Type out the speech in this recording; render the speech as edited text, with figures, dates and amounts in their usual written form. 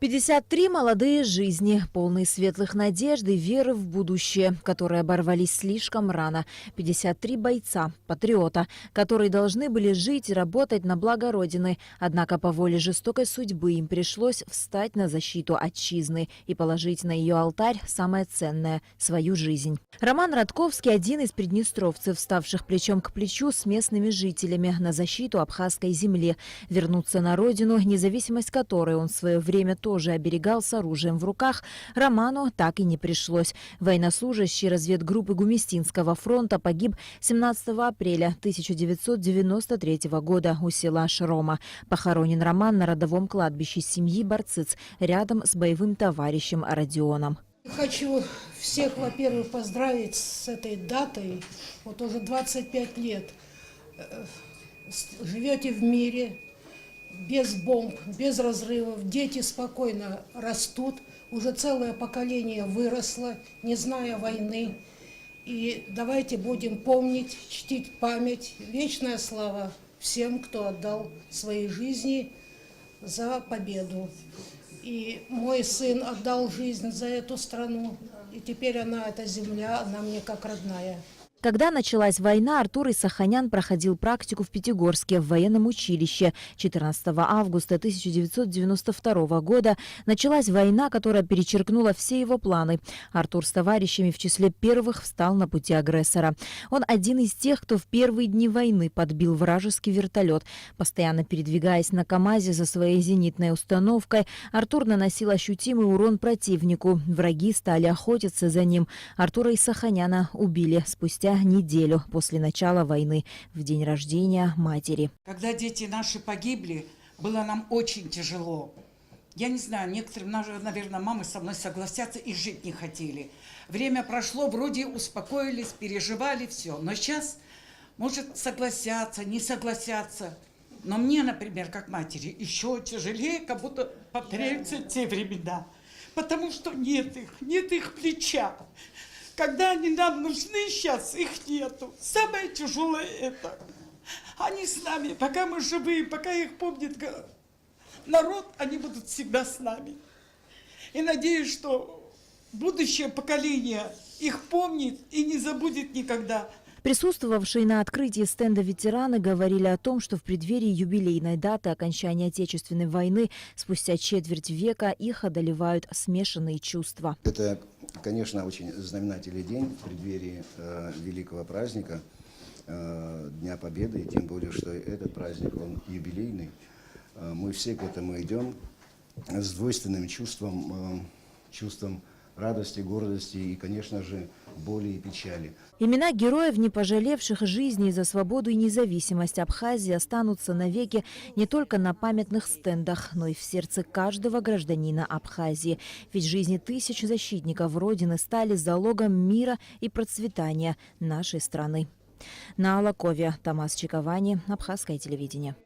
53 молодые жизни, полные светлых надежд и веры в будущее, которые оборвались слишком рано. 53 бойца, патриота, которые должны были жить и работать на благо Родины. Однако по воле жестокой судьбы им пришлось встать на защиту отчизны и положить на ее алтарь самое ценное – свою жизнь. Роман Радковский – один из приднестровцев, ставших плечом к плечу с местными жителями на защиту абхазской земли. Вернуться на родину, независимость которой он в свое время тоже оберегал с оружием в руках, Роману так и не пришлось. Военнослужащий разведгруппы Гуместинского фронта погиб 17 апреля 1993 года у села Шрома. Похоронен Роман на родовом кладбище семьи Барцыц рядом с боевым товарищем Родионом. Хочу всех, во-первых, поздравить с этой датой. Вот уже 25 лет живете в мире, без бомб, без разрывов. Дети спокойно растут. Уже целое поколение выросло, не зная войны. И давайте будем помнить, чтить память. Вечная слава всем, кто отдал свои жизни за победу. И мой сын отдал жизнь за эту страну. И теперь эта земля, она мне как родная. Когда началась война, Артур Исаханян проходил практику в Пятигорске в военном училище. 14 августа 1992 года началась война, которая перечеркнула все его планы. Артур с товарищами в числе первых встал на пути агрессора. Он один из тех, кто в первые дни войны подбил вражеский вертолет. Постоянно передвигаясь на КАМАЗе за своей зенитной установкой, Артур наносил ощутимый урон противнику. Враги стали охотиться за ним. Артура Исаханяна убили спустя неделю после начала войны, в день рождения матери. Когда дети наши погибли, было нам очень тяжело. Я не знаю, некоторые, наверное, мамы со мной согласятся и жить не хотели. Время прошло, вроде успокоились, переживали все. Но сейчас, может, согласятся, не согласятся. Но мне, например, как матери, еще тяжелее, как будто повторяются те времена. Потому что нет их плеча. Когда они нам нужны, сейчас их нету. Самое тяжелое это. Они с нами, пока мы живые, пока их помнит народ, они будут всегда с нами. И надеюсь, что будущее поколение их помнит и не забудет никогда. Присутствовавшие на открытии стенда ветераны говорили о том, что в преддверии юбилейной даты окончания Отечественной войны спустя четверть века их одолевают смешанные чувства. Это, конечно, очень знаменательный день в преддверии великого праздника, Дня Победы, и тем более, что этот праздник, он юбилейный. Мы все к этому идем с двойственным чувством радости, гордости и, конечно же, боли и печали. Имена героев, не пожалевших жизни за свободу и независимость Абхазии, останутся навеки не только на памятных стендах, но и в сердце каждого гражданина Абхазии. Ведь жизни тысяч защитников Родины стали залогом мира и процветания нашей страны. На Алакове, Тамас Чиковани, Абхазское телевидение.